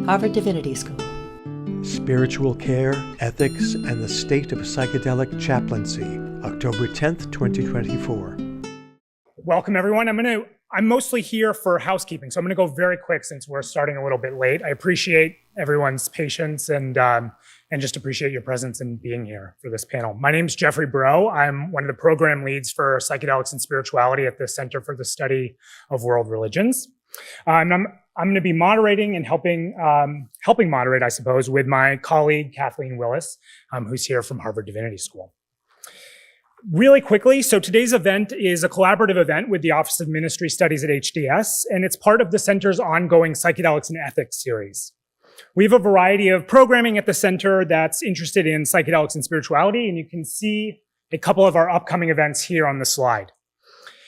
Harvard Divinity School. Spiritual Care, Ethics, and the State of Psychedelic Chaplaincy, October 10th, 2024. Welcome, everyone. I'm mostly here for housekeeping, so I'm going to go very quick since we're starting a little bit late. I appreciate everyone's patience and just appreciate your presence and being here for this panel. My name is Jeffrey Breaux. I'm one of the program leads for psychedelics and spirituality at the Center for the Study of World Religions. I'm going to be moderating and helping moderate, I suppose, with my colleague Kathleen Willis, who's here from Harvard Divinity School. Really quickly, so today's event is a collaborative event with the Office of Ministry Studies at HDS, and it's part of the Center's ongoing Psychedelics and Ethics series. We have a variety of programming at the Center that's interested in psychedelics and spirituality, and you can see a couple of our upcoming events here on the slide.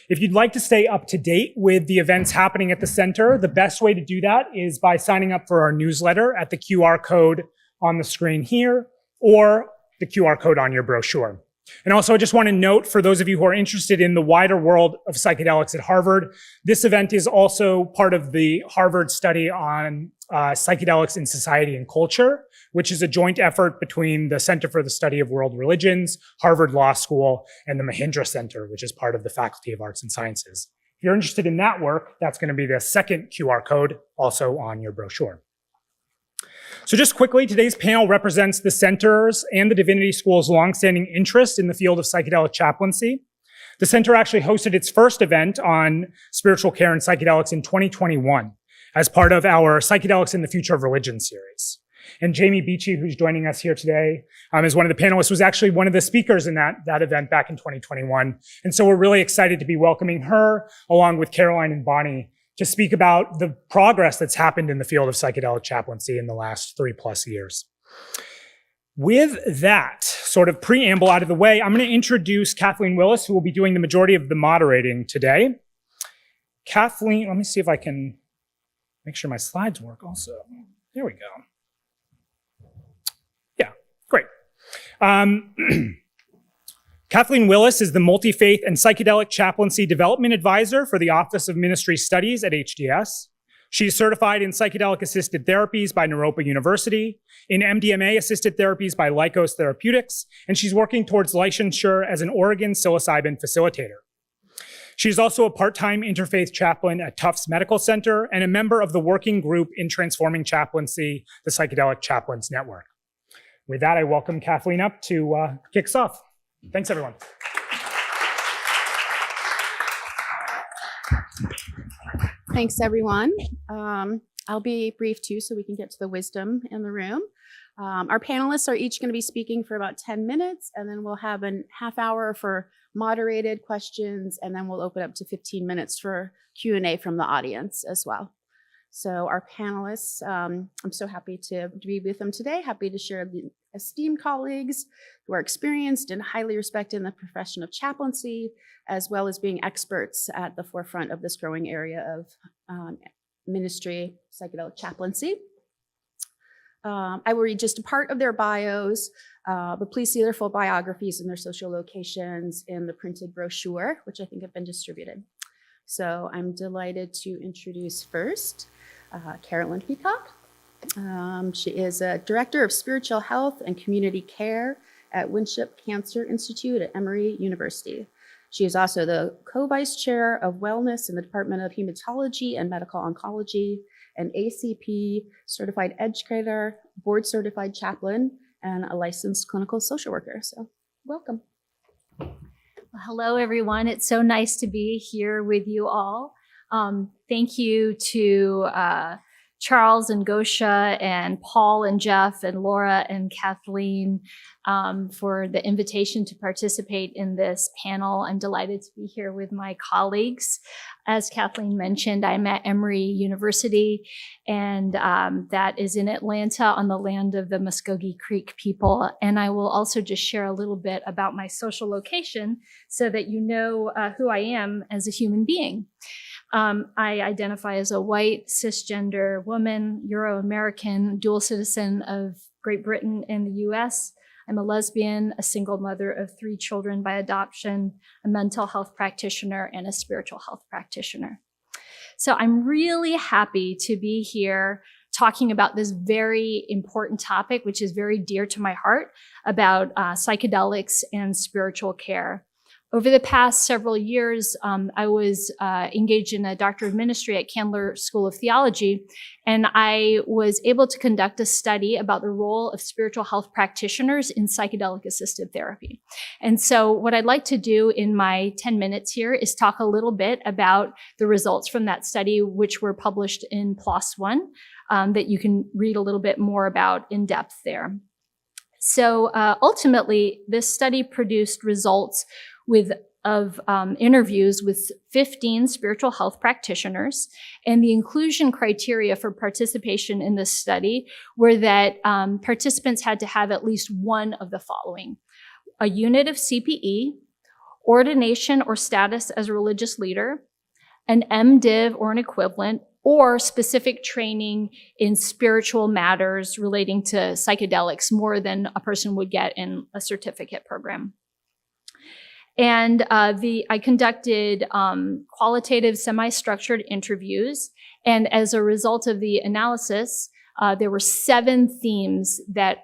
If you'd like to stay up to date with the events happening at the Center, the best way to do that is by signing up for our newsletter at the QR code on the screen here, or the QR code on your brochure. And also, I just want to note, for those of you who are interested in the wider world of psychedelics at Harvard, this event is also part of the Harvard study on psychedelics in society and culture, which is a joint effort between the Center for the Study of World Religions, Harvard Law School, and the Mahindra Center, which is part of the Faculty of Arts and Sciences. If you're interested in that work, that's going to be the second QR code also on your brochure. So just quickly, today's panel represents the Center's and the Divinity School's longstanding interest in the field of psychedelic chaplaincy. The Center actually hosted its first event on spiritual care and psychedelics in 2021 as part of our Psychedelics in the Future of Religion series. And Jamie Beachy, who's joining us here today, as one of the panelists, was actually one of the speakers in that event back in 2021. And so we're really excited to be welcoming her, along with Caroline and Bonnie, to speak about the progress that's happened in the field of psychedelic chaplaincy in the last 3+ years. With that sort of preamble out of the way, I'm going to introduce Kathleen Willis, who will be doing the majority of the moderating today. Kathleen, let me see if I can make sure my slides work also. There we go. Yeah, great. Kathleen Willis is the Multi-Faith and Psychedelic Chaplaincy Development Advisor for the Office of Ministry Studies at HDS. She's certified in psychedelic-assisted therapies by Naropa University, in MDMA-assisted therapies by Lykos Therapeutics, and she's working towards licensure as an Oregon psilocybin facilitator. She's also a part-time interfaith chaplain at Tufts Medical Center and a member of the working group in Transforming Chaplaincy, the Psychedelic Chaplains Network. With that, I welcome Kathleen up to kick us off. Thanks, everyone. Thanks, everyone. I'll be brief, too, so we can get to the wisdom in the room. Our panelists are each going to be speaking for about 10 minutes, and then we'll have a half hour for moderated questions, and then we'll open up to 15 minutes for Q&A from the audience as well. So our panelists, I'm so happy to be with them today, happy to share the esteemed colleagues who are experienced and highly respected in the profession of chaplaincy, as well as being experts at the forefront of this growing area of ministry, psychedelic chaplaincy. I will read just a part of their bios, but please see their full biographies and their social locations in the printed brochure, which I think have been distributed. So I'm delighted to introduce first Carolyn Peacock. She is a director of spiritual health and community care at Winship Cancer Institute at Emory University. She is also the co-vice chair of wellness in the Department of Hematology and Medical Oncology, an ACP certified educator, board certified chaplain, and a licensed clinical social worker. So welcome. Well, hello, everyone. It's so nice to be here with you all. Thank you to Charles and Gosha and Paul and Jeff and Laura and Kathleen for the invitation to participate in this panel. I'm delighted to be here with my colleagues. As Kathleen mentioned, I'm at Emory University, and that is in Atlanta on the land of the Muskogee Creek people. And I will also just share a little bit about my social location so that you know who I am as a human being. I identify as a white, cisgender woman, Euro-American, dual citizen of Great Britain and the US. I'm a lesbian, a single mother of 3 children by adoption, a mental health practitioner, and a spiritual health practitioner. So I'm really happy to be here talking about this very important topic, which is very dear to my heart, about psychedelics and spiritual care. Over the past several years, I was engaged in a doctorate of ministry at Candler School of Theology, and I was able to conduct a study about the role of spiritual health practitioners in psychedelic-assisted therapy. And so what I'd like to do in my 10 minutes here is talk a little bit about the results from that study, which were published in PLOS One, that you can read a little bit more about in depth there. So ultimately, this study produced results of interviews with 15 spiritual health practitioners, and the inclusion criteria for participation in this study were that participants had to have at least one of the following: a unit of CPE, ordination or status as a religious leader, an MDiv or an equivalent, or specific training in spiritual matters relating to psychedelics, more than a person would get in a certificate program. And I conducted qualitative semi-structured interviews, and as a result of the analysis, there were 7 themes that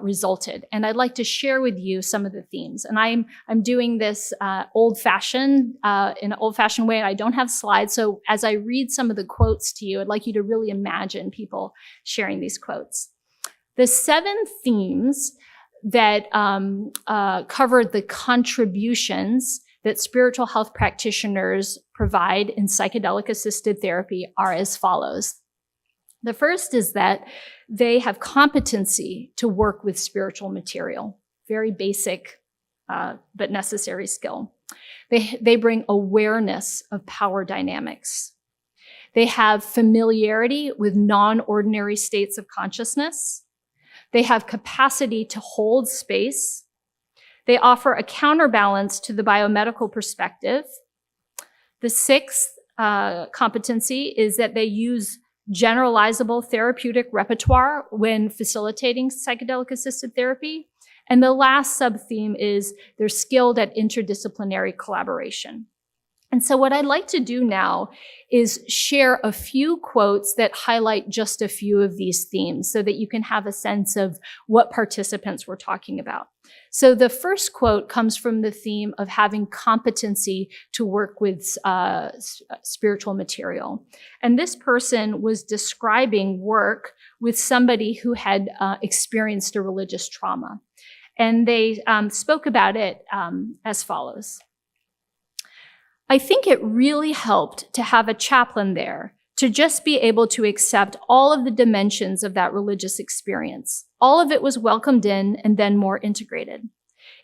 resulted. And I'd like to share with you some of the themes. And I'm doing this old-fashioned, in an old-fashioned way, and I don't have slides. So as I read some of the quotes to you, I'd like you to really imagine people sharing these quotes. The 7 themes that covered the contributions that spiritual health practitioners provide in psychedelic-assisted therapy are as follows. The first is that they have competency to work with spiritual material, very basic but necessary skill. They bring awareness of power dynamics. They have familiarity with non-ordinary states of consciousness. They have capacity to hold space. They offer a counterbalance to the biomedical perspective. The 6th competency is that they use generalizable therapeutic repertoire when facilitating psychedelic-assisted therapy. And the last sub-theme is they're skilled at interdisciplinary collaboration. And so what I'd like to do now is share a few quotes that highlight just a few of these themes so that you can have a sense of what participants were talking about. So the first quote comes from the theme of having competency to work with spiritual material. And this person was describing work with somebody who had experienced a religious trauma. And they spoke about it as follows. I think it really helped to have a chaplain there, to just be able to accept all of the dimensions of that religious experience. All of it was welcomed in and then more integrated.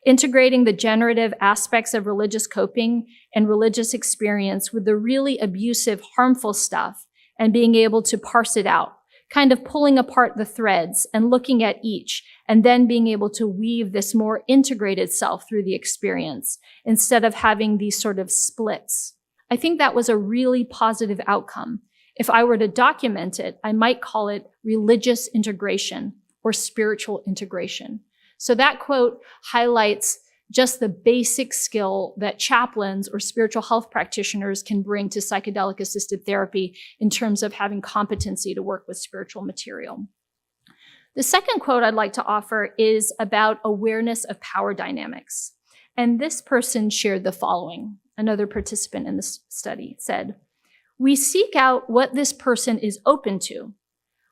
Integrating the generative aspects of religious coping and religious experience with the really abusive, harmful stuff and being able to parse it out, kind of pulling apart the threads and looking at each, and then being able to weave this more integrated self through the experience instead of having these sort of splits. I think that was a really positive outcome. If I were to document it, I might call it religious integration or spiritual integration. So that quote highlights just the basic skill that chaplains or spiritual health practitioners can bring to psychedelic-assisted therapy in terms of having competency to work with spiritual material. The second quote I'd like to offer is about awareness of power dynamics. And this person shared the following. Another participant in this study said, "We seek out what this person is open to.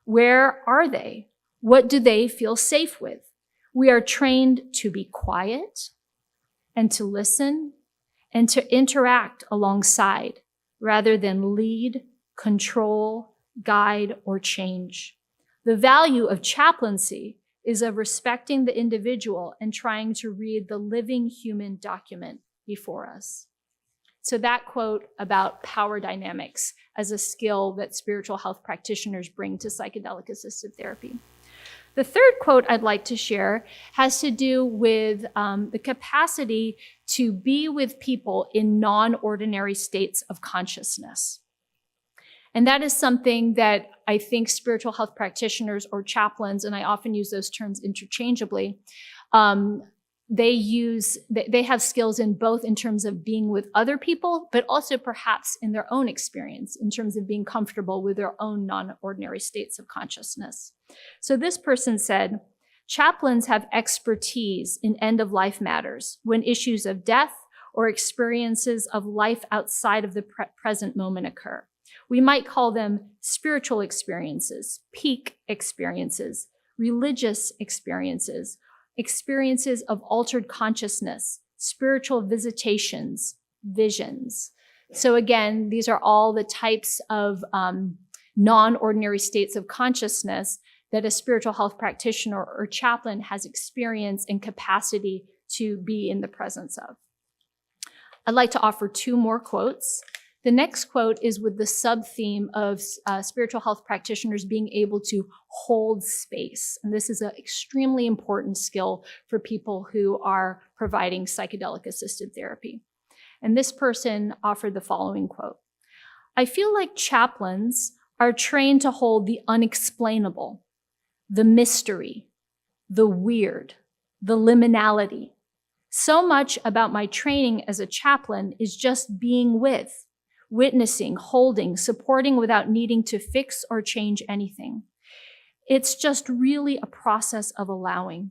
Where are they? What do they feel safe with? We are trained to be quiet and to listen and to interact alongside rather than lead, control, guide, or change. The value of chaplaincy is of respecting the individual and trying to read the living human document before us." So that quote about power dynamics as a skill that spiritual health practitioners bring to psychedelic-assisted therapy. The third quote I'd like to share has to do with the capacity to be with people in non-ordinary states of consciousness. And that is something that I think spiritual health practitioners or chaplains, and I often use those terms interchangeably, they have skills in both in terms of being with other people, but also perhaps in their own experience in terms of being comfortable with their own non-ordinary states of consciousness. So this person said, chaplains have expertise in end-of-life matters when issues of death or experiences of life outside of the present moment occur. We might call them spiritual experiences, peak experiences, religious experiences, experiences of altered consciousness, spiritual visitations, visions. So again, these are all the types of non-ordinary states of consciousness that a spiritual health practitioner or chaplain has experience and capacity to be in the presence of. I'd like to offer two more quotes. The next quote is with the sub-theme of spiritual health practitioners being able to hold space. And this is an extremely important skill for people who are providing psychedelic-assisted therapy. And this person offered the following quote. I feel like chaplains are trained to hold the unexplainable, the mystery, the weird, the liminality. So much about my training as a chaplain is just being with, witnessing, holding, supporting without needing to fix or change anything. It's just really a process of allowing.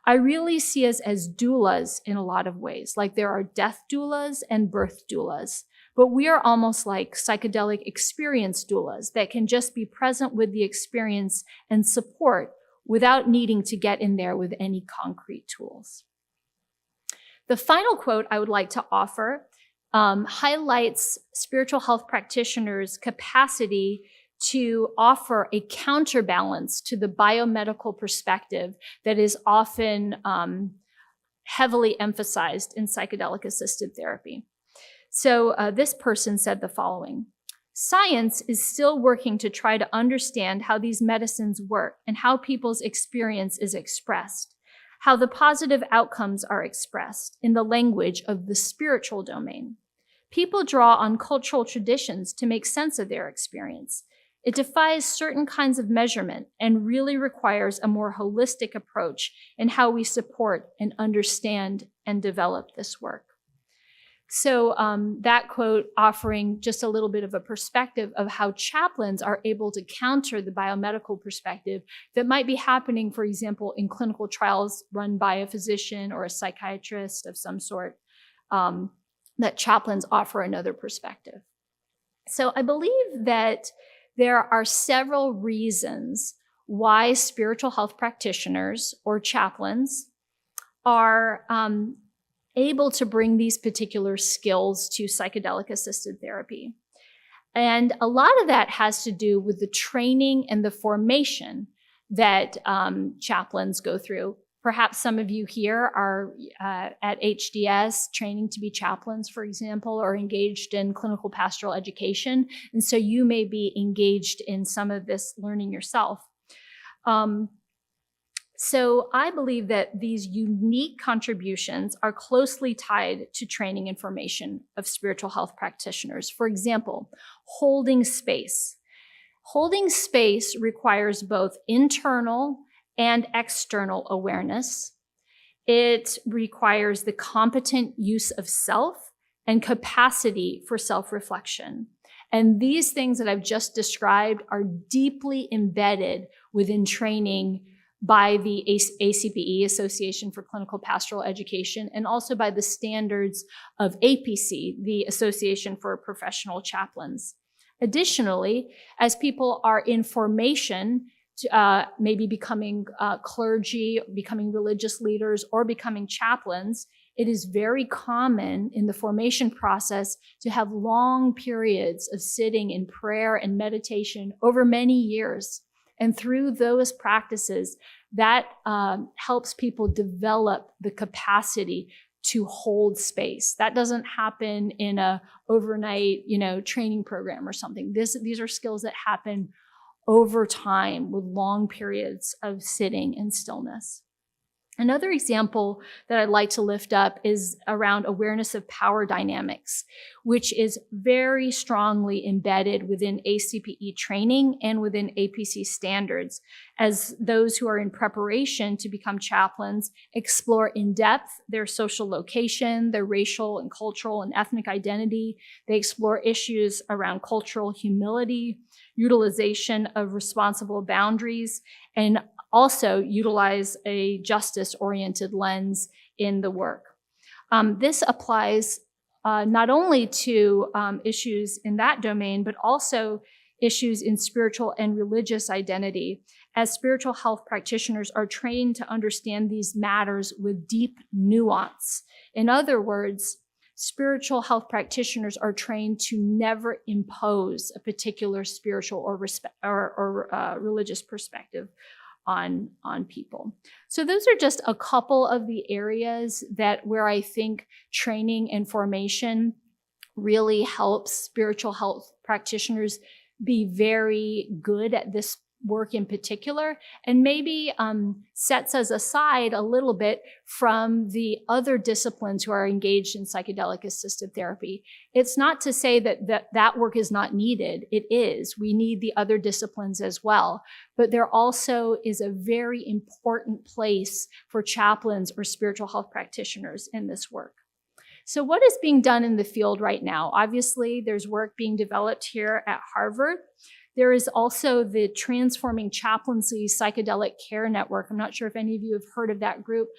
I really see us as doulas in a lot of ways, like there are death doulas and birth doulas, but we are almost like psychedelic experience doulas that can just be present with the experience and support without needing to get in there with any concrete tools. The final quote I would like to offer highlights spiritual health practitioners' capacity to offer a counterbalance to the biomedical perspective that is often heavily emphasized in psychedelic-assisted therapy. So this person said the following. Science is still working to try to understand how these medicines work and how people's experience is expressed, how the positive outcomes are expressed in the language of the spiritual domain. People draw on cultural traditions to make sense of their experience. It defies certain kinds of measurement and really requires a more holistic approach in how we support and understand and develop this work. So that quote offering just a little bit of a perspective of how chaplains are able to counter the biomedical perspective that might be happening, for example, in clinical trials run by a physician or a psychiatrist of some sort, that chaplains offer another perspective. So I believe that there are several reasons why spiritual health practitioners or chaplains are able to bring these particular skills to psychedelic-assisted therapy. And a lot of that has to do with the training and the formation that chaplains go through. Perhaps some of you here are at HDS training to be chaplains, for example, or engaged in clinical pastoral education. And so you may be engaged in some of this learning yourself. So I believe that these unique contributions are closely tied to training and formation of spiritual health practitioners. For example, holding space. Holding space requires both internal and external awareness. It requires the competent use of self and capacity for self-reflection. And these things that I've just described are deeply embedded within training by the ACPE, Association for Clinical Pastoral Education, and also by the standards of APC, the Association for Professional Chaplains. Additionally, as people are in formation, maybe becoming clergy, becoming religious leaders, or becoming chaplains, it is very common in the formation process to have long periods of sitting in prayer and meditation over many years. And through those practices, that helps people develop the capacity to hold space. That doesn't happen in a overnight, training program or something. These are skills that happen over time with long periods of sitting and stillness. Another example that I'd like to lift up is around awareness of power dynamics, which is very strongly embedded within ACPE training and within APC standards, as those who are in preparation to become chaplains explore in depth their social location, their racial and cultural and ethnic identity. They explore issues around cultural humility, utilization of responsible boundaries, and also utilize a justice-oriented lens in the work. This applies not only to issues in that domain, but also issues in spiritual and religious identity, as spiritual health practitioners are trained to understand these matters with deep nuance. In other words, spiritual health practitioners are trained to never impose a particular spiritual or religious perspective on people. So those are just a couple of the areas where I think training and formation really helps spiritual health practitioners be very good at this work in particular, and maybe sets us aside a little bit from the other disciplines who are engaged in psychedelic assisted therapy. It's not to say that work is not needed. It is. We need the other disciplines as well. But there also is a very important place for chaplains or spiritual health practitioners in this work. So what is being done in the field right now? Obviously, there's work being developed here at Harvard. There is also the Transforming Chaplaincy Psychedelic Care Network. I'm not sure if any of you have heard of that group.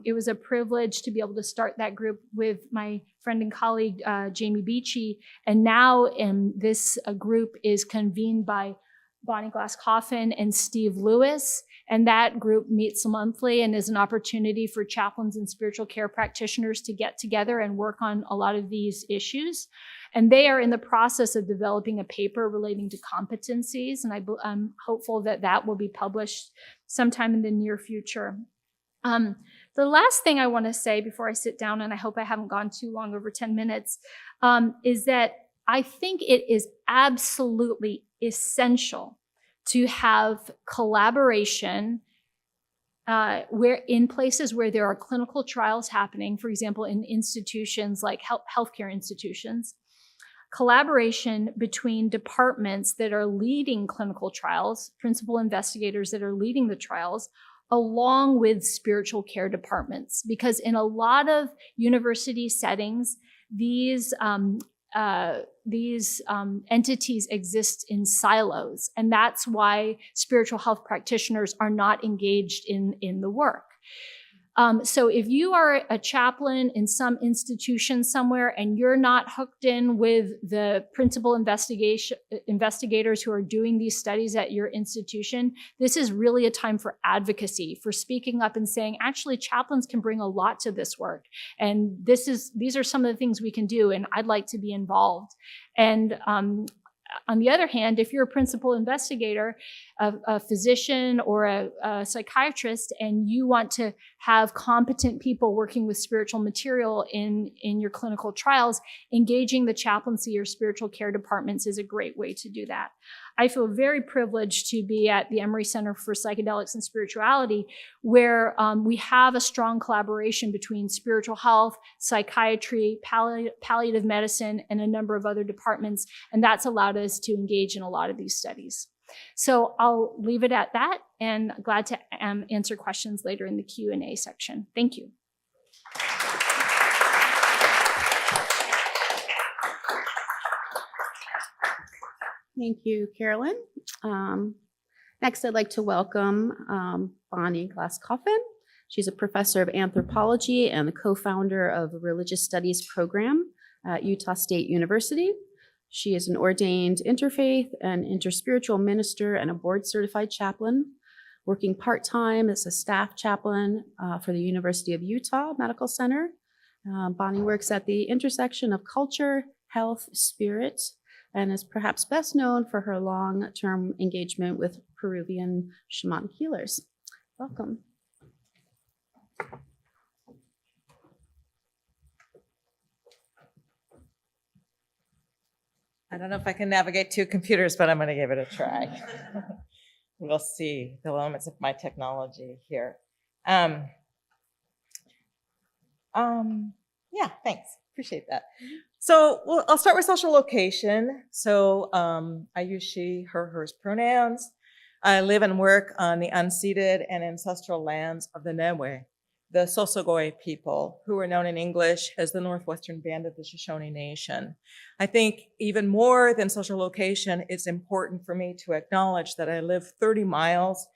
It was a privilege to be able to start that group with my friend and colleague, Jamie Beachy. And now this group is convened by Bonnie Glass-Coffin and Steve Lewis. And that group meets monthly and is an opportunity for chaplains and spiritual care practitioners to get together and work on a lot of these issues. And they are in the process of developing a paper relating to competencies. And I'm hopeful that that will be published sometime in the near future. The last thing I want to say before I sit down, and I hope I haven't gone too long, over 10 minutes, is that I think it is absolutely essential to have collaboration where in places where there are clinical trials happening, for example, in institutions like healthcare institutions, collaboration between departments that are leading clinical trials, principal investigators that are leading the trials, along with spiritual care departments. Because in a lot of university settings, these entities exist in silos, and that's why spiritual health practitioners are not engaged in the work. So if you are a chaplain in some institution somewhere and you're not hooked in with the principal investigators who are doing these studies at your institution, this is really a time for advocacy, for speaking up and saying, actually, chaplains can bring a lot to this work. And these are some of the things we can do, and I'd like to be involved. And on the other hand, if you're a principal investigator, a physician or a psychiatrist, and you want to have competent people working with spiritual material in your clinical trials, engaging the chaplaincy or spiritual care departments is a great way to do that. I feel very privileged to be at the Emory Center for Psychedelics and Spirituality, where we have a strong collaboration between spiritual health, psychiatry, palliative medicine, and a number of other departments, and that's allowed us to engage in a lot of these studies. So I'll leave it at that, and glad to answer questions later in the Q&A section. Thank you. Thank you, Carolyn. Next, I'd like to welcome Bonnie Glass-Coffin. She's a professor of anthropology and the co-founder of a religious studies program at Utah State University. She is an ordained interfaith and interspiritual minister and a board-certified chaplain, working part-time as a staff chaplain for the University of Utah Medical Center. Bonnie works at the intersection of culture, health, spirit, and is perhaps best known for her long-term engagement with Peruvian shamanic healers. Welcome. I don't know if I can navigate two computers, but I'm going to give it a try. We'll see the limits of my technology here. Yeah, thanks. Appreciate that. So I'll start with social location. So I use she, her, hers pronouns. I live and work on the unceded and ancestral lands of the Newe, the Sosogoi people, who are known in English as the Northwestern Band of the Shoshone Nation. I think even more than social location, it's important for me to acknowledge that I live 30 miles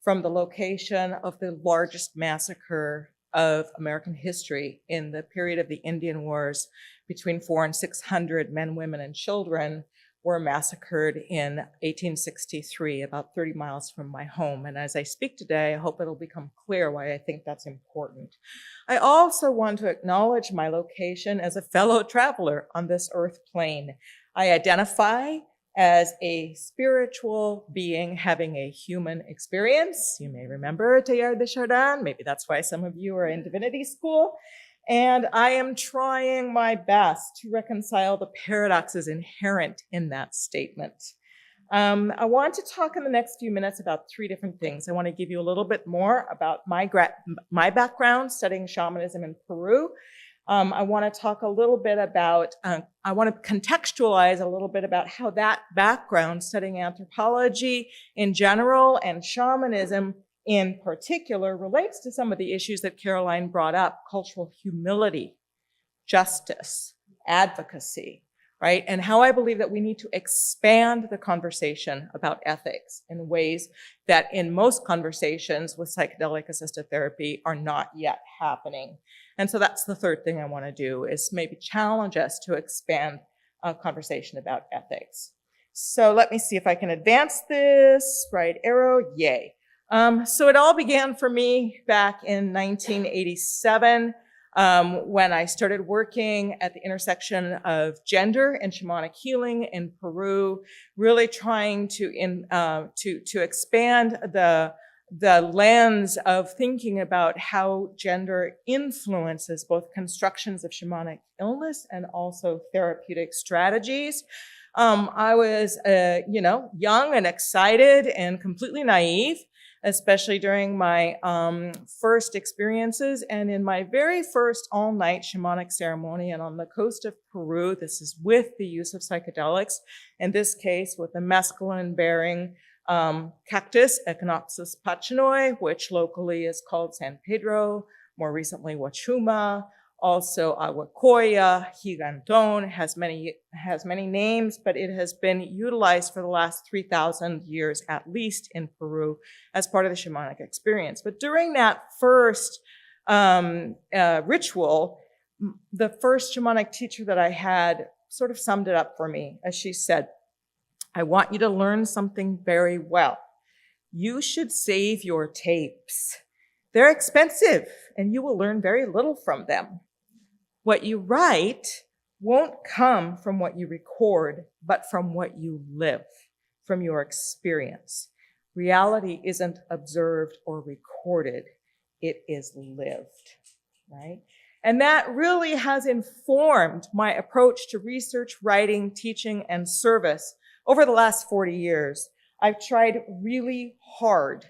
from the location of the largest massacre of American history in the period of the Indian Wars. Between 400 and 600 men, women, and children were massacred in 1863, about 30 miles from my home. And as I speak today, I hope it'll become clear why I think that's important. I also want to acknowledge my location as a fellow traveler on this earth plane. I identify as a spiritual being having a human experience. You may remember Teilhard de Chardin. Maybe that's why some of you are in divinity school. And I am trying my best to reconcile the paradoxes inherent in that statement. I want to talk in the next few minutes about three different things. I want to give you a little bit more about my background studying shamanism in Peru. I want to talk a little bit about, I want to contextualize a little bit about how that background, studying anthropology in general and shamanism in particular, relates to some of the issues that Caroline brought up: cultural humility, justice, advocacy, right? And how I believe that we need to expand the conversation about ethics in ways that in most conversations with psychedelic assisted therapy are not yet happening. And so that's the third thing I want to do, is maybe challenge us to expand a conversation about ethics. So let me see if I can advance this. Right arrow, yay. So it all began for me back in 1987 when I started working at the intersection of gender and shamanic healing in Peru, really trying to expand the lens of thinking about how gender influences both constructions of shamanic illness and also therapeutic strategies. I was, young and excited and completely naive, especially during my first experiences and in my very first all-night shamanic ceremony. And on the coast of Peru, this is with the use of psychedelics, in this case with the mescaline-bearing cactus, Echinopsis pachinoi, which locally is called San Pedro, more recently Wachuma, also Aguacoya, Giganton, has many names, but it has been utilized for the last 3,000 years, at least in Peru, as part of the shamanic experience. But during that first ritual, the first shamanic teacher that I had sort of summed it up for me, as she said, "I want you to learn something very well. You should save your tapes. They're expensive, and you will learn very little from them. What you write won't come from what you record, but from what you live, from your experience. Reality isn't observed or recorded, it is lived," right? And that really has informed my approach to research, writing, teaching, and service over the last 40 years. I've tried really hard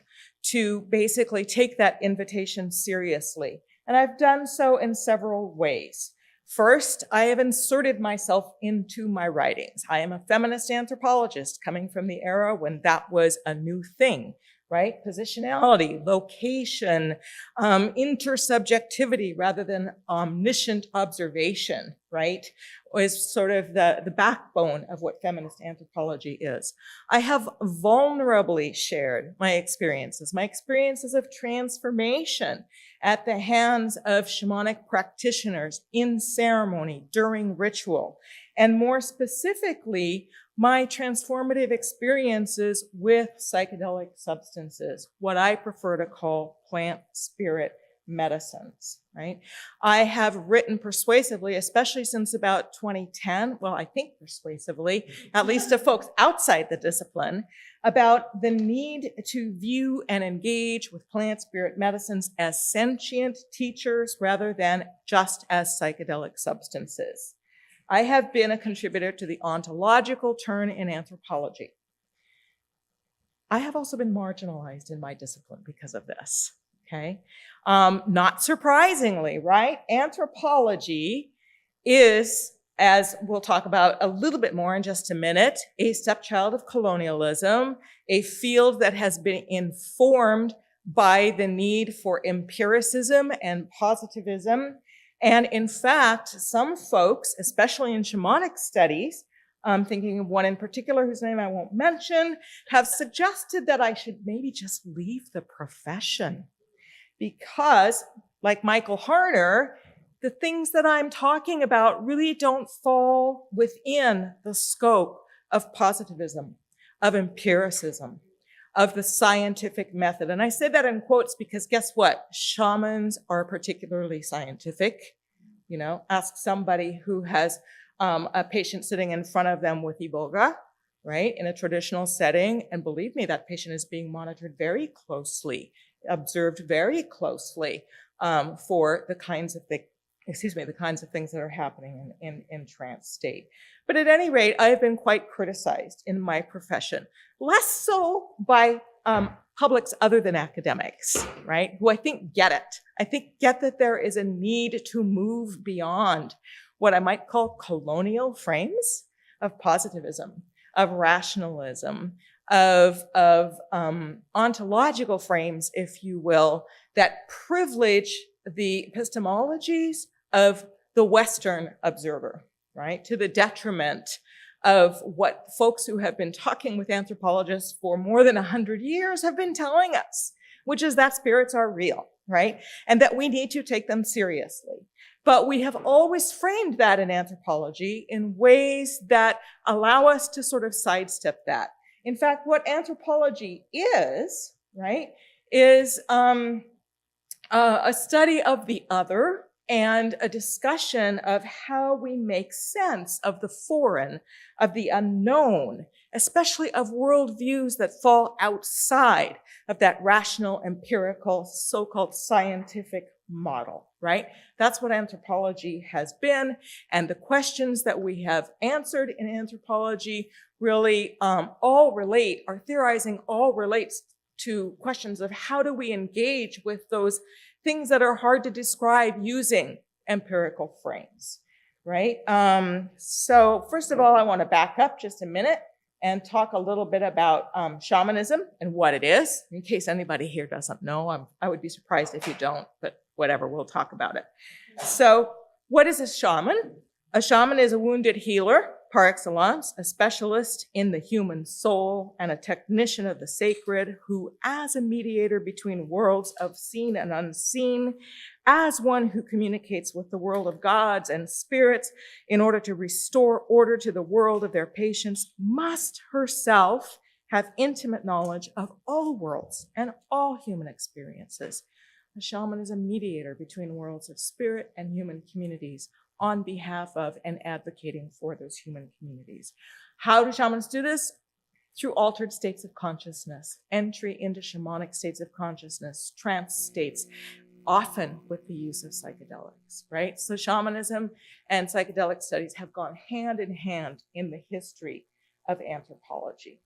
to basically take that invitation seriously. And I've done so in several ways. First, I have inserted myself into my writings. I am a feminist anthropologist coming from the era when that was a new thing, right? Positionality, location, intersubjectivity rather than omniscient observation, right? Is sort of the backbone of what feminist anthropology is. I have vulnerably shared my experiences of transformation at the hands of shamanic practitioners in ceremony, during ritual, and more specifically, my transformative experiences with psychedelic substances, what I prefer to call plant spirit medicines, right? I have written persuasively, especially since about 2010, well, I think persuasively, at least to folks outside the discipline, about the need to view and engage with plant spirit medicines as sentient teachers rather than just as psychedelic substances. I have been a contributor to the ontological turn in anthropology. I have also been marginalized in my discipline because of this. okay? Not surprisingly, right? Anthropology is, as we'll talk about a little bit more in just a minute, a stepchild of colonialism, a field that has been informed by the need for empiricism and positivism. And in fact, some folks, especially in shamanic studies, I'm thinking of one in particular whose name I won't mention, have suggested that I should maybe just leave the profession. Because, like Michael Harner, the things that I'm talking about really don't fall within the scope of positivism, of empiricism, of the scientific method. And I say that in quotes because guess what? Shamans are particularly scientific. You know, ask somebody who has a patient sitting in front of them with Iboga, right, in a traditional setting. And believe me, that patient is being monitored very closely, observed very closely for the kinds of things that are happening in trance state. But at any rate, I have been quite criticized in my profession, less so by publics other than academics, right? Who I think get it. I think get that there is a need to move beyond what I might call colonial frames of positivism, of rationalism, of ontological frames, if you will, that privilege the epistemologies of the Western observer, right? To the detriment of what folks who have been talking with anthropologists for more than 100 years have been telling us, which is that spirits are real, right? And that we need to take them seriously. But we have always framed that in anthropology in ways that allow us to sort of sidestep that. In fact, what anthropology is, right, is a study of the other and a discussion of how we make sense of the foreign, of the unknown, especially of worldviews that fall outside of that rational, empirical, so-called scientific model, right? That's what anthropology has been. And the questions that we have answered in anthropology really all relate, our theorizing all relates to questions of how do we engage with those things that are hard to describe using empirical frames, right? So first of all, I want to back up just a minute and talk a little bit about shamanism and what it is, in case anybody here doesn't know. I would be surprised if you don't, but whatever, we'll talk about it. So what is a shaman? A shaman is a wounded healer par excellence, a specialist in the human soul and a technician of the sacred who, as a mediator between worlds of seen and unseen, as one who communicates with the world of gods and spirits in order to restore order to the world of their patients, must herself have intimate knowledge of all worlds and all human experiences. A shaman is a mediator between worlds of spirit and human communities on behalf of and advocating for those human communities. How do shamans do this? Through altered states of consciousness, entry into shamanic states of consciousness, trance states, often with the use of psychedelics, right? So shamanism and psychedelic studies have gone hand in hand in the history of anthropology.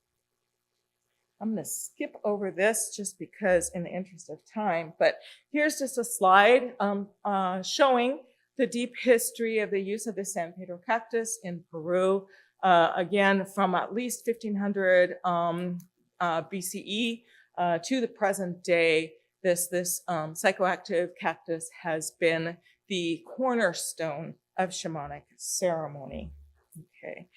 I'm going to skip over this just because in the interest of time, but here's just a slide showing the deep history of the use of the San Pedro cactus in Peru, again, from at least 1500 BCE to the present day. This psychoactive cactus has been the cornerstone of shamanic ceremony. Okay.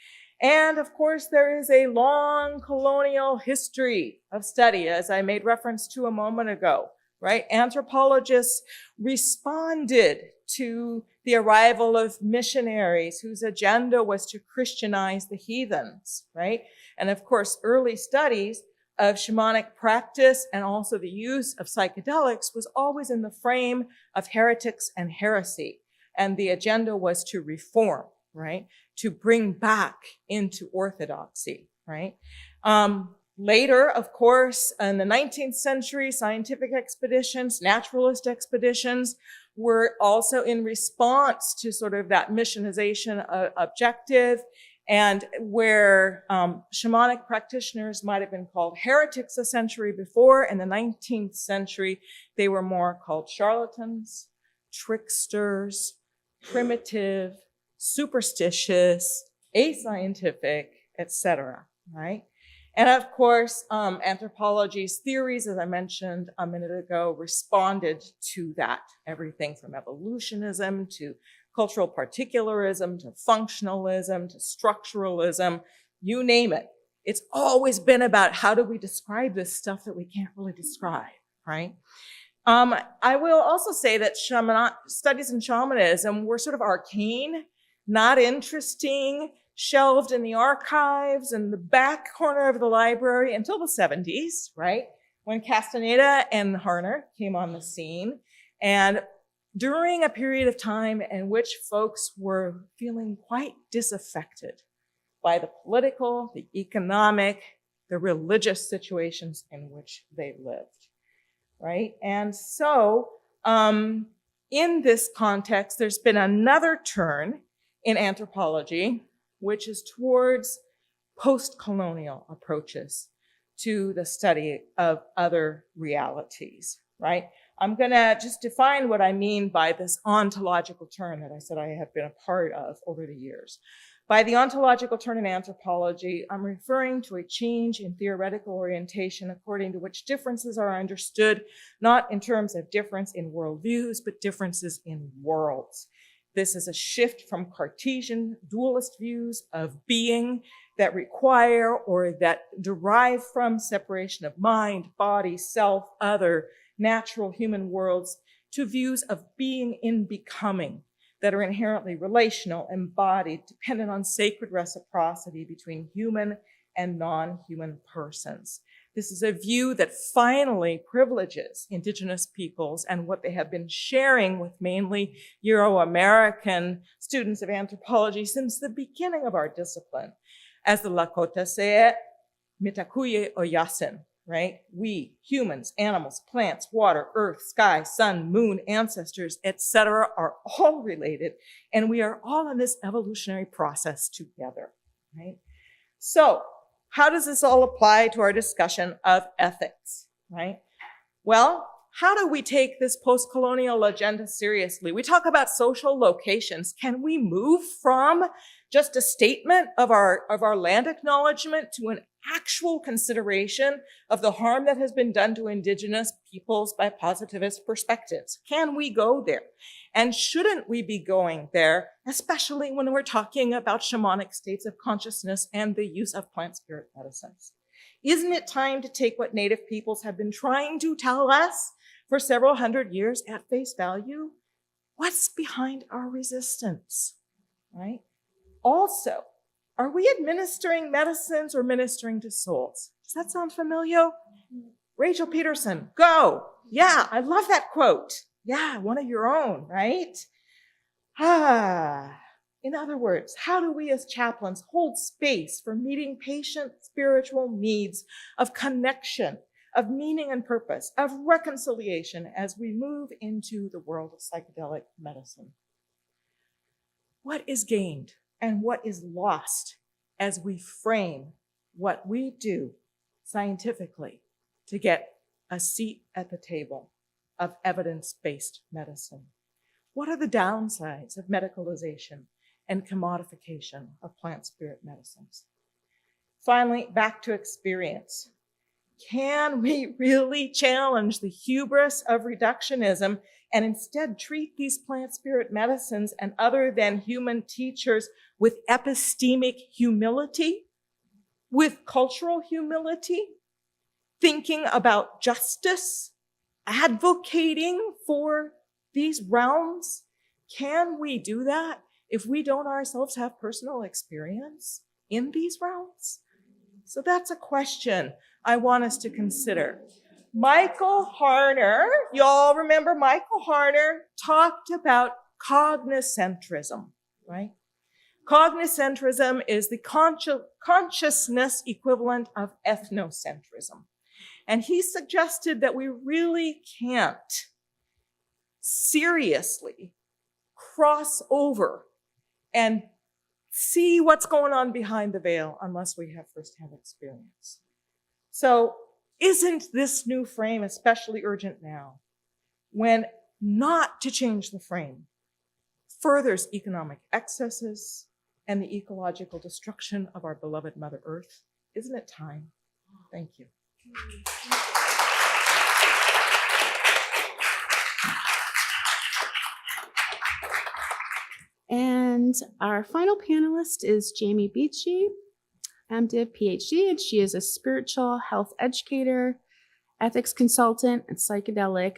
And of course, there is a long colonial history of study, as I made reference to a moment ago, right? Anthropologists responded to the arrival of missionaries whose agenda was to Christianize the heathens, right? And of course, early studies of shamanic practice and also the use of psychedelics was always in the frame of heretics and heresy. And the agenda was to reform, right? To bring back into orthodoxy, right? Later, of course, in the 19th century, scientific expeditions, naturalist expeditions were also in response to sort of that missionization objective And where shamanic practitioners might have been called heretics a century before, in the 19th century, they were more called charlatans, tricksters, primitive, superstitious, ascientific, etc., right? And of course, anthropology's theories, as I mentioned a minute ago, responded to that. Everything from evolutionism to cultural particularism to functionalism to structuralism, you name it. It's always been about how do we describe this stuff that we can't really describe, right? I will also say that studies in shamanism were sort of arcane, not interesting, shelved in the archives in the back corner of the library until the 70s, right? When Castaneda and Harner came on the scene. And during a period of time in which folks were feeling quite disaffected by the political, the economic, the religious situations in which they lived, right? And so in this context, there's been another turn in anthropology, which is towards post-colonial approaches to the study of other realities, right? I'm gonna just define what I mean by this ontological turn that I said I have been a part of over the years. By the ontological turn in anthropology, I'm referring to a change in theoretical orientation according to which differences are understood, not in terms of difference in worldviews, but differences in worlds. This is a shift from Cartesian dualist views of being that require or that derive from separation of mind, body, self, other, natural human worlds to views of being in becoming that are inherently relational, embodied, dependent on sacred reciprocity between human and non-human persons. This is a view that finally privileges Indigenous peoples and what they have been sharing with mainly Euro-American students of anthropology since the beginning of our discipline. As the Lakota say it, mitakuye o yasin, right? We, humans, animals, plants, water, earth, sky, sun, moon, ancestors, etc., are all related, and we are all in this evolutionary process together, right? So, how does this all apply to our discussion of ethics, right? Well, how do we take this post-colonial agenda seriously? We talk about social locations. Can we move from just a statement of our land acknowledgement to an actual consideration of the harm that has been done to Indigenous peoples by positivist perspectives? Can we go there? And shouldn't we be going there, especially when we're talking about shamanic states of consciousness and the use of plant spirit medicines? Isn't it time to take what Native peoples have been trying to tell us for several hundred years at face value? What's behind our resistance, right? Also, are we administering medicines or ministering to souls? Does that sound familiar? Rachel Peterson, go. Yeah, I love that quote. Yeah, one of your own, right? In other words, how do we as chaplains hold space for meeting patient spiritual needs of connection, of meaning and purpose, of reconciliation as we move into the world of psychedelic medicine? What is gained and what is lost as we frame what we do scientifically to get a seat at the table of evidence-based medicine? What are the downsides of medicalization and commodification of plant spirit medicines? Finally, back to experience. Can we really challenge the hubris of reductionism and instead treat these plant spirit medicines and other than human teachers with epistemic humility, with cultural humility, thinking about justice, advocating for these realms? Can we do that if we don't ourselves have personal experience in these realms? So that's a question I want us to consider. Michael Harner, y'all remember Michael Harner talked about cognicentrism, right? Cognicentrism is the consciousness equivalent of ethnocentrism. And he suggested that we really can't seriously cross over and see what's going on behind the veil unless we have firsthand experience. So isn't this new frame especially urgent now, when not to change the frame furthers economic excesses and the ecological destruction of our beloved Mother Earth? Isn't it time? Thank you. And our final panelist is Jamie Beachy, MDiv, PhD, and she is a spiritual health educator, ethics consultant, and psychedelic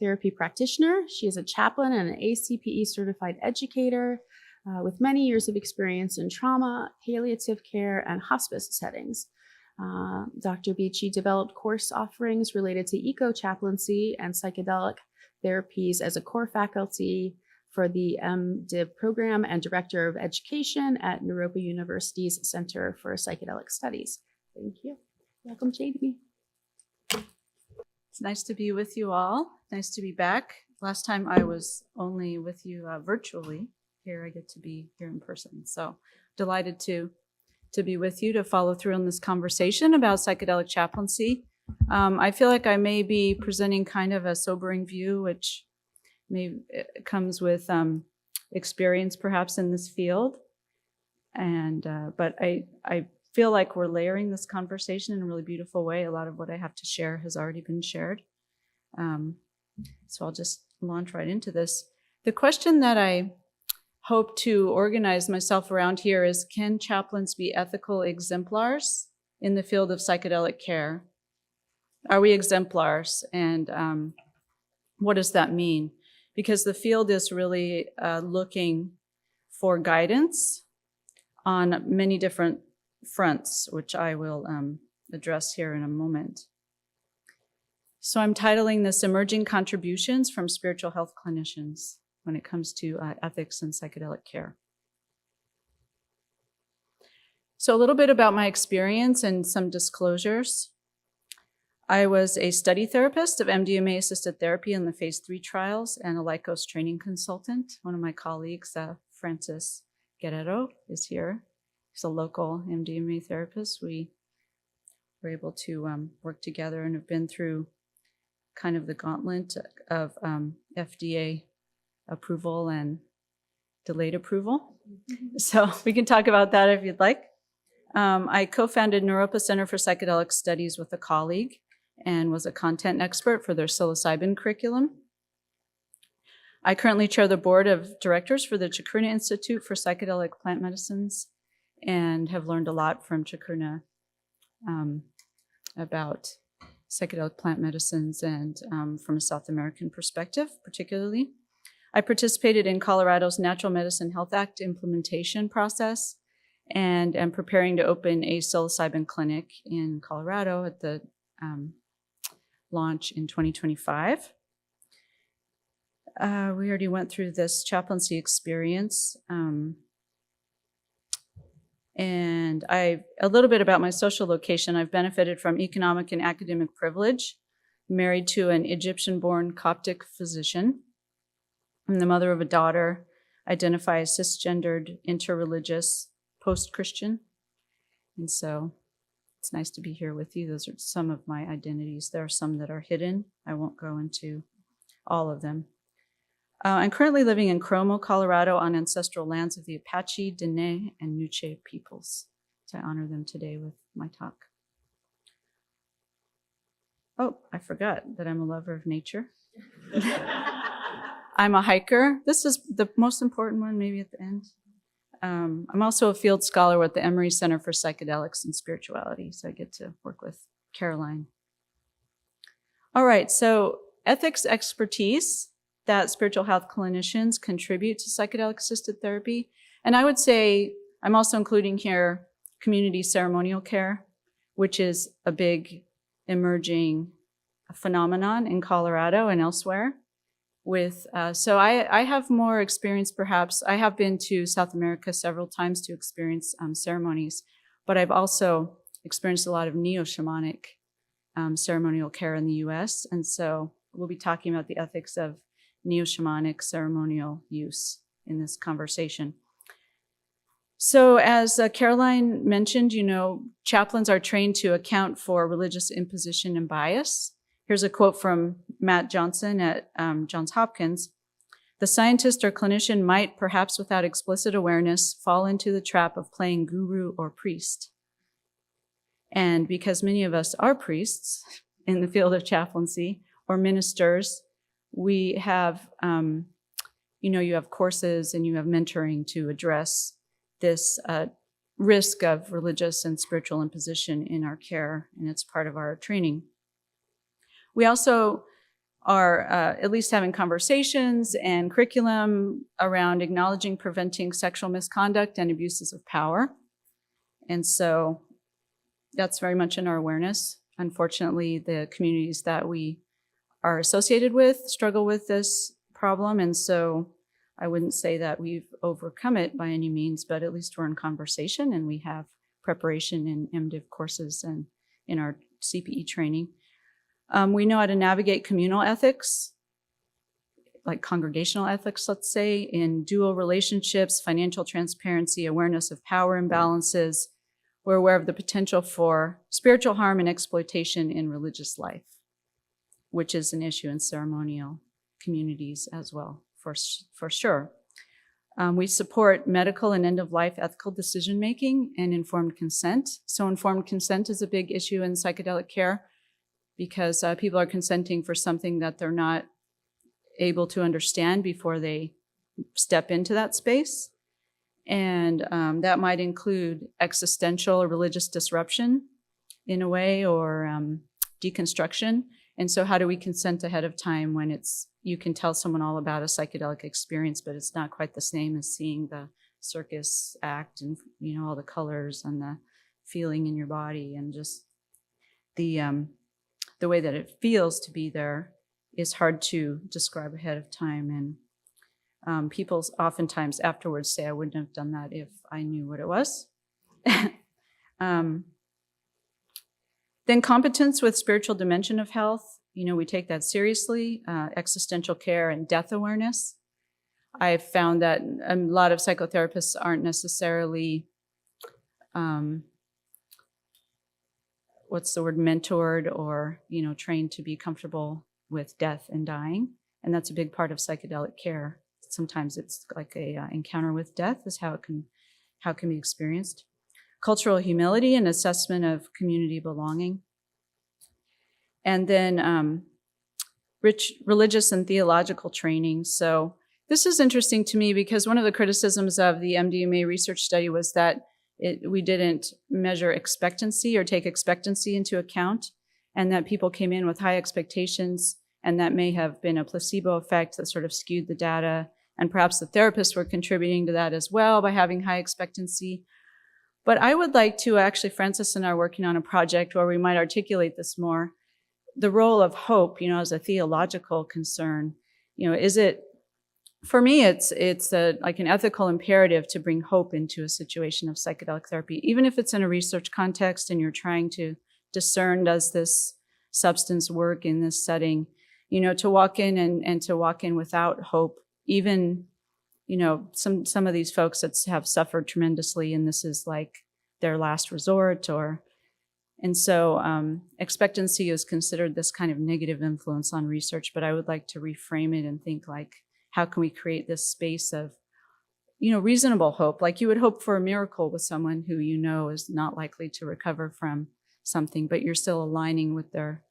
therapy practitioner. She is a chaplain and an ACPE certified educator with many years of experience in trauma, palliative care, and hospice settings. Dr. Beachy developed course offerings related to eco-chaplaincy and psychedelic therapies as a core faculty for the MDiv program and director of education at Naropa University's Center for Psychedelic Studies. Thank you. Welcome, Jamie. It's nice to be with you all. Nice to be back. Last time I was only with you virtually. Here I get to be here in person. So delighted to be with you to follow through on this conversation about psychedelic chaplaincy. I feel like I may be presenting kind of a sobering view, which comes with experience perhaps in this field. And but I feel like we're layering this conversation in a really beautiful way. A lot of what I have to share has already been shared. So I'll just launch right into this. The question that I hope to organize myself around here is, can chaplains be ethical exemplars in the field of psychedelic care? Are we exemplars? And what does that mean? Because the field is really looking for guidance on many different fronts, which I will address here in a moment. So I'm titling this Emerging Contributions from Spiritual Health Clinicians when it comes to ethics and psychedelic care. So a little bit about my experience and some disclosures. I was a study therapist of MDMA-assisted therapy in the phase 3 trials and a Lycos training consultant. One of my colleagues, Francis Guerrero, is here. He's a local MDMA therapist. We were able to work together and have been through kind of the gauntlet of FDA approval and delayed approval. So we can talk about that if you'd like. I co-founded Naropa Center for Psychedelic Studies with a colleague and was a content expert for their psilocybin curriculum. I currently chair the board of directors for the Chacruna Institute for Psychedelic Plant Medicines and have learned a lot from Chacruna about psychedelic plant medicines and from a South American perspective, particularly. I participated in Colorado's Natural Medicine Health Act implementation process and am preparing to open a psilocybin clinic in Colorado at the launch in 2025. We already went through this chaplaincy experience. And a little bit about my social location. I've benefited from economic and academic privilege, married to an Egyptian-born Coptic physician. I'm the mother of a daughter, identify as cisgendered, interreligious, post-Christian. And so it's nice to be here with you. Those are some of my identities. There are some that are hidden. I won't go into all of them. I'm currently living in Cromo, Colorado, on ancestral lands of the Apache, Dene, and Nuche peoples. So I honor them today with my talk. Oh, I forgot that I'm a lover of nature. I'm a hiker. This is the most important one, maybe at the end. I'm also a field scholar with the Emory Center for Psychedelics and Spirituality, so I get to work with Caroline. All right, so ethics expertise that spiritual health clinicians contribute to psychedelic-assisted therapy. And I would say I'm also including here community ceremonial care, which is a big emerging phenomenon in Colorado and elsewhere. So I have more experience, perhaps. I have been to South America several times to experience ceremonies, but I've also experienced a lot of neo-shamanic ceremonial care in the US. And so we'll be talking about the ethics of neo-shamanic ceremonial use in this conversation. So as Caroline mentioned, chaplains are trained to account for religious imposition and bias. Here's a quote from Matt Johnson at Johns Hopkins. "The scientist or clinician might, perhaps without explicit awareness, fall into the trap of playing guru or priest. And because many of us are priests in the field of chaplaincy or ministers, we have, you have courses and you have mentoring to address this risk of religious and spiritual imposition in our care, and it's part of our training. We also are at least having conversations and curriculum around acknowledging, preventing sexual misconduct and abuses of power. And so that's very much in our awareness. Unfortunately, the communities that we are associated with struggle with this problem, and so I wouldn't say that we've overcome it by any means, but at least we're in conversation and we have preparation in MDiv courses and in our CPE training. We know how to navigate communal ethics, like congregational ethics, let's say, in dual relationships, financial transparency, awareness of power imbalances. We're aware of the potential for spiritual harm and exploitation in religious life, which is an issue in ceremonial communities as well. For sure. We support medical and end-of-life ethical decision-making and informed consent. So informed consent is a big issue in psychedelic care because people are consenting for something that they're not able to understand before they step into that space. And that might include existential or religious disruption in a way, or deconstruction. And so how do we consent ahead of time when you can tell someone all about a psychedelic experience, but it's not quite the same as seeing the circus act and, all the colors and the feeling in your body, and just the way that it feels to be there is hard to describe ahead of time. And people oftentimes afterwards say, I wouldn't have done that if I knew what it was. Then competence with spiritual dimension of health. We take that seriously, existential care and death awareness. I've found that a lot of psychotherapists aren't necessarily, mentored or, trained to be comfortable with death and dying. And that's a big part of psychedelic care. Sometimes it's like a encounter with death is how it can be experienced. Cultural humility and assessment of community belonging. And then rich religious and theological training. So this is interesting to me because one of the criticisms of the MDMA research study was that we didn't measure expectancy or take expectancy into account, and that people came in with high expectations, and that may have been a placebo effect that sort of skewed the data. And perhaps the therapists were contributing to that as well by having high expectancy. But I would like to, actually, Francis and I are working on a project where we might articulate this more. The role of hope, as a theological concern, is it, for me, it's like an ethical imperative to bring hope into a situation of psychedelic therapy, even if it's in a research context and you're trying to discern, does this substance work in this setting, to walk in and to walk in without hope, even, some of these folks that have suffered tremendously, and this is like their last resort, and so expectancy is considered this kind of negative influence on research, but I would like to reframe it and think like, how can we create this space of, reasonable hope? Like you would hope for a miracle with someone who is not likely to recover from something, but you're still aligning with their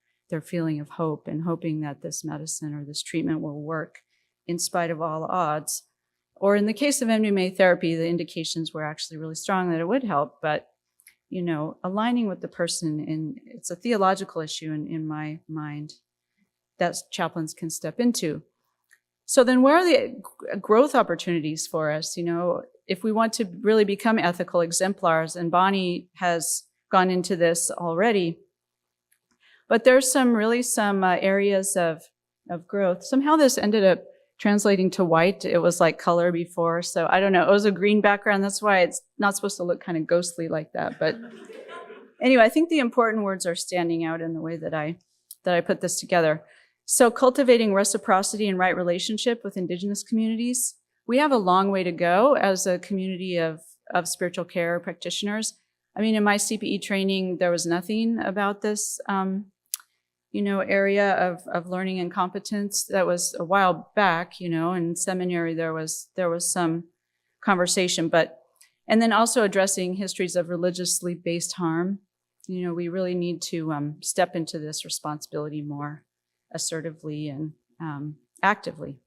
feeling of hope and hoping that this medicine or this treatment will work in spite of all odds. Or in the case of MDMA therapy, the indications were actually really strong that it would help, but aligning with the person, and it's a theological issue in my mind that chaplains can step into. So then where are the growth opportunities for us? If we want to really become ethical exemplars, and Bonnie has gone into this already, but there's some areas of growth. Somehow this ended up translating to white. It was like color before, so I don't know. It was a green background. That's why it's not supposed to look kind of ghostly like that. But anyway, I think the important words are standing out in the way that I put this together. So cultivating reciprocity and right relationship with Indigenous communities. We have a long way to go as a community of of spiritual care practitioners. I mean, in my CPE training, there was nothing about this, area of learning and competence. That was a while back, in seminary, there was some conversation, and then also addressing histories of religiously based harm. We really need to step into this responsibility more assertively and actively.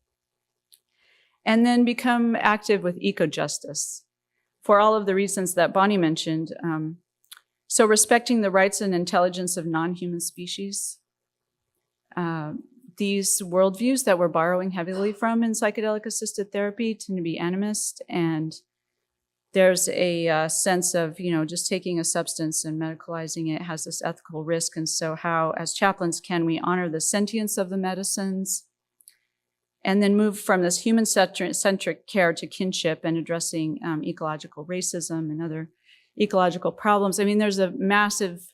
And then become active with eco-justice for all of the reasons that Bonnie mentioned. So respecting the rights and intelligence of non-human species. These worldviews that we're borrowing heavily from in psychedelic-assisted therapy tend to be animist, and there's a sense of, just taking a substance and medicalizing it has this ethical risk. And so how, as chaplains, can we honor the sentience of the medicines and then move from this human-centric care to kinship and addressing ecological racism and other ecological problems? I mean, there's a massive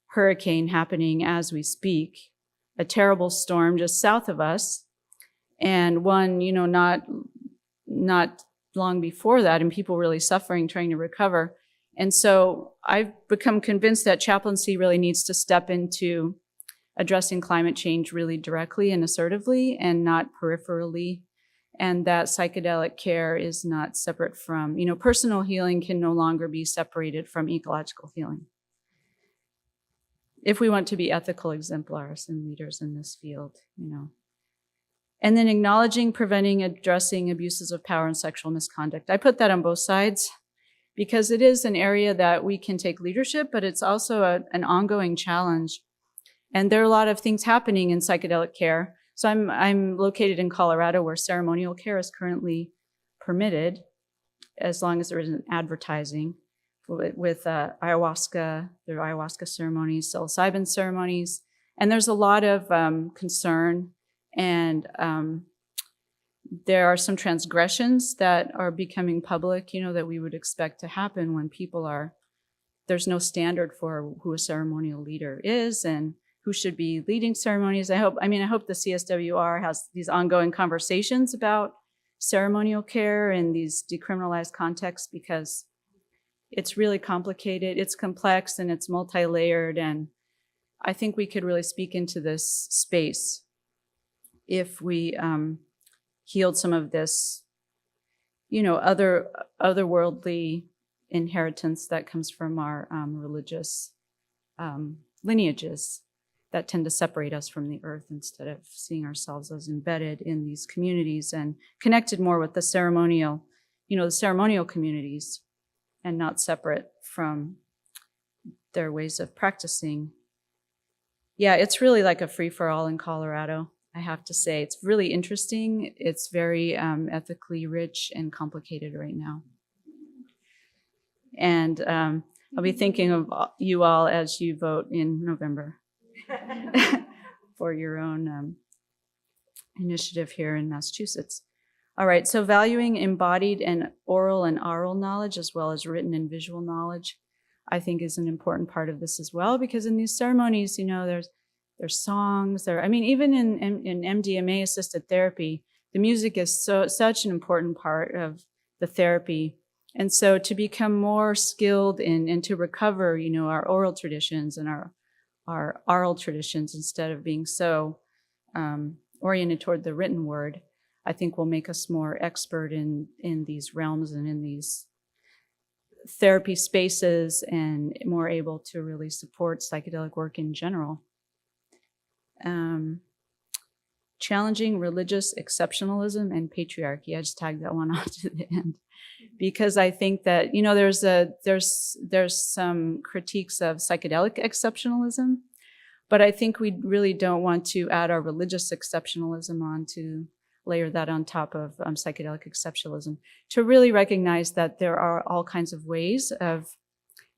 hurricane happening as we speak, a terrible storm just south of us, and one, not long before that, and people really suffering, trying to recover. And so I've become convinced that chaplaincy really needs to step into addressing climate change really directly and assertively and not peripherally, and that psychedelic care is not separate from, personal healing can no longer be separated from ecological healing, if we want to be ethical exemplars and leaders in this field, And then acknowledging, preventing, addressing abuses of power and sexual misconduct. I put that on both sides because it is an area that we can take leadership, but it's also an ongoing challenge. And there are a lot of things happening in psychedelic care. So I'm located in Colorado, where ceremonial care is currently permitted as long as there isn't advertising. With ayahuasca, there are ayahuasca ceremonies, psilocybin ceremonies, and there's a lot of concern, and there are some transgressions that are becoming public, that we would expect to happen when there's no standard for who a ceremonial leader is and who should be leading ceremonies. I hope the CSWR has these ongoing conversations about ceremonial care in these decriminalized contexts, because it's really complicated, it's complex, and it's multi-layered. And I think we could really speak into this space if we healed some of this, otherworldly inheritance that comes from our religious lineages that tend to separate us from the earth instead of seeing ourselves as embedded in these communities and connected more with the ceremonial communities, and not separate from their ways of practicing. Yeah, it's really like a free-for-all in Colorado, I have to say. It's really interesting. It's very ethically rich and complicated right now. And I'll be thinking of you all as you vote in November for your own initiative here in Massachusetts. All right, so valuing embodied and oral knowledge, as well as written and visual knowledge, I think is an important part of this as well, because in these ceremonies, there's songs, even in MDMA-assisted therapy, the music is such an important part of the therapy. And so to become more skilled and to recover, our oral traditions and our oral traditions, instead of being so oriented toward the written word, I think will make us more expert in these realms and in these therapy spaces, and more able to really support psychedelic work in general. Challenging religious exceptionalism and patriarchy. I just tagged that one on to the end, because I think that, there's some critiques of psychedelic exceptionalism, but I think we really don't want to add our religious exceptionalism layer that on top of psychedelic exceptionalism, to really recognize that there are all kinds of ways of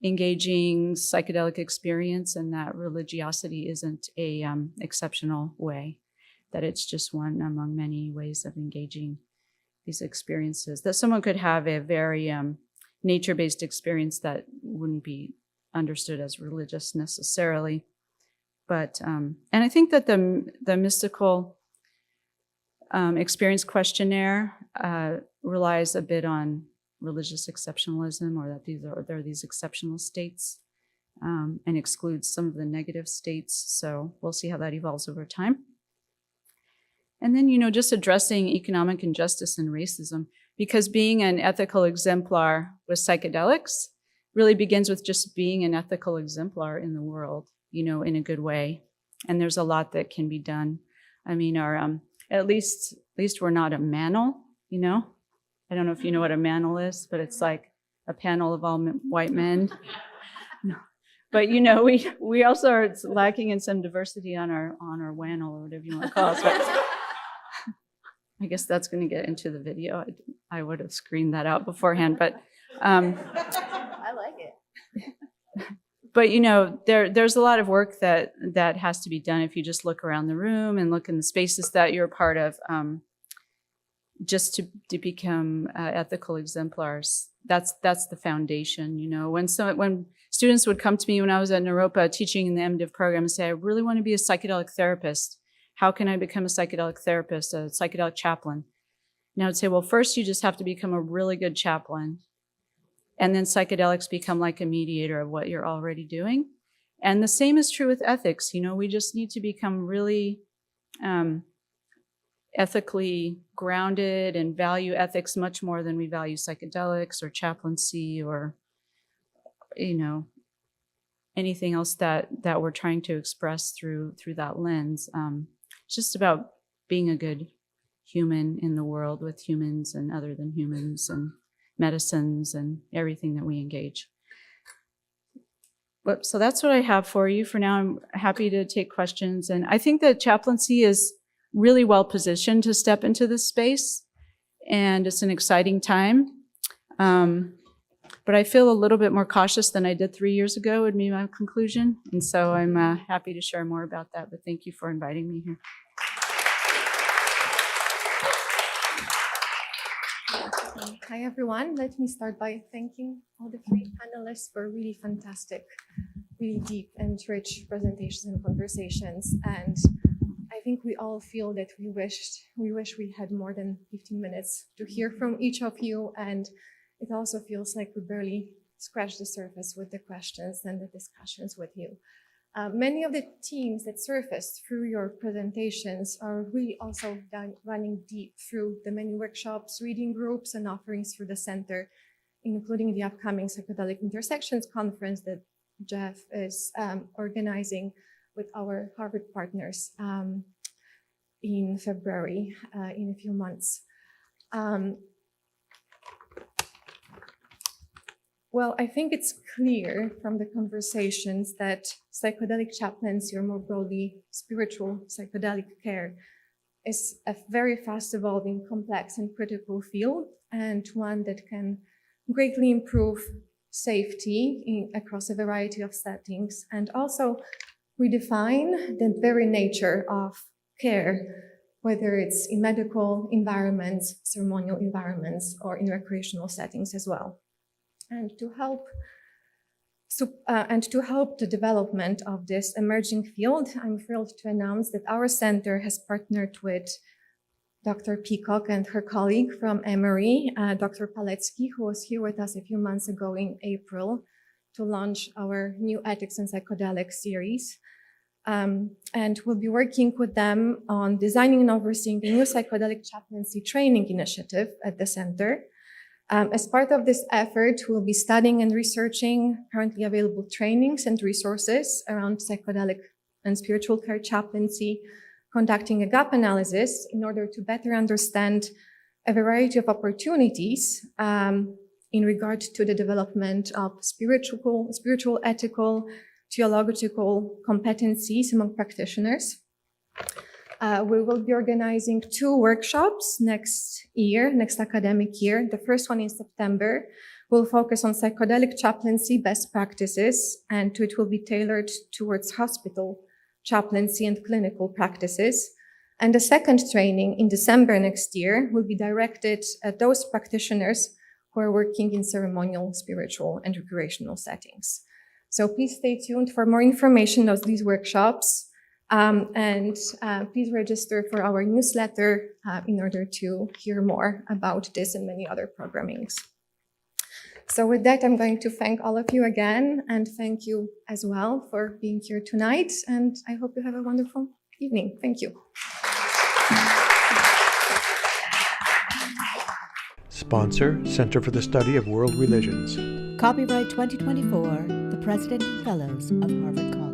engaging psychedelic experience, and that religiosity isn't a exceptional way, that it's just one among many ways of engaging these experiences, that someone could have a very nature-based experience that wouldn't be understood as religious necessarily. But, and I think that the mystical experience questionnaire relies a bit on religious exceptionalism, or that there are these exceptional states, and excludes some of the negative states. So we'll see how that evolves over time. And then, just addressing economic injustice and racism, because being an ethical exemplar with psychedelics really begins with just being an ethical exemplar in the world, in a good way. And there's a lot that can be done. I mean, our at least we're not a manel, I don't know if you know what a manel is, but it's like a panel of all white men. No. But we also are lacking in some diversity on our WANL, or whatever you want to call it. So I guess that's going to get into the video. I would have screened that out beforehand, but I like it. but there's a lot of work that has to be done if you just look around the room and look in the spaces that you're a part of, just to become ethical exemplars. That's the foundation. When students would come to me when I was at Naropa teaching in the MDiv program and say, I really want to be a psychedelic therapist. How can I become a psychedelic therapist, a psychedelic chaplain? And I would say, well, first you just have to become a really good chaplain. And then psychedelics become like a mediator of what you're already doing. And the same is true with ethics. We just need to become really ethically grounded and value ethics much more than we value psychedelics or chaplaincy or, anything else that we're trying to express through that lens. It's just about being a good human in the world with humans and other than humans and medicines and everything that we engage. So that's what I have for you for now. I'm happy to take questions. And I think that chaplaincy is really well positioned to step into this space. And it's an exciting time. But I feel a little bit more cautious than I did 3 years ago would be my conclusion. And so I'm happy to share more about that. But thank you for inviting me here. Hi, everyone. Let me start by thanking all the 3 panelists for really fantastic, really deep and rich presentations and conversations. And I think we all feel that we wish we had more than 15 minutes to hear from each of you. And it also feels like we barely scratched the surface with the questions and the discussions with you. Many of the themes that surfaced through your presentations are really also running deep through the many workshops, reading groups, and offerings through the center, including the upcoming Psychedelic Intersections Conference that Jeff is organizing with our Harvard partners in February, in a few months. Well, I think it's clear from the conversations that psychedelic chaplaincy, or more broadly, spiritual psychedelic care, is a very fast evolving, complex and critical field, and one that can greatly improve safety across a variety of settings, and also redefine the very nature of care, whether it's in medical environments, ceremonial environments, or in recreational settings as well. And to help the development of this emerging field, I'm thrilled to announce that our center has partnered with Dr. Peacock and her colleague from Emory, Dr. Paletsky, who was here with us a few months ago in April to launch our new Ethics and Psychedelics series. And we'll be working with them on designing and overseeing the new psychedelic chaplaincy training initiative at the center. As part of this effort, we'll be studying and researching currently available trainings and resources around psychedelic and spiritual care chaplaincy, conducting a gap analysis in order to better understand a variety of opportunities in regard to the development of spiritual, ethical, theological competencies among practitioners. We will be organizing 2 workshops next academic year. The first one in September will focus on psychedelic chaplaincy best practices, and it will be tailored towards hospital chaplaincy and clinical practices. And the second training in December next year will be directed at those practitioners who are working in ceremonial, spiritual, and recreational settings. So please stay tuned for more information on these workshops. And please register for our newsletter in order to hear more about this and many other programmings. So with that, I'm going to thank all of you again and thank you as well for being here tonight. And I hope you have a wonderful evening. Thank you. Sponsor, Center for the Study of World Religions. Copyright 2024, the President and Fellows of Harvard College.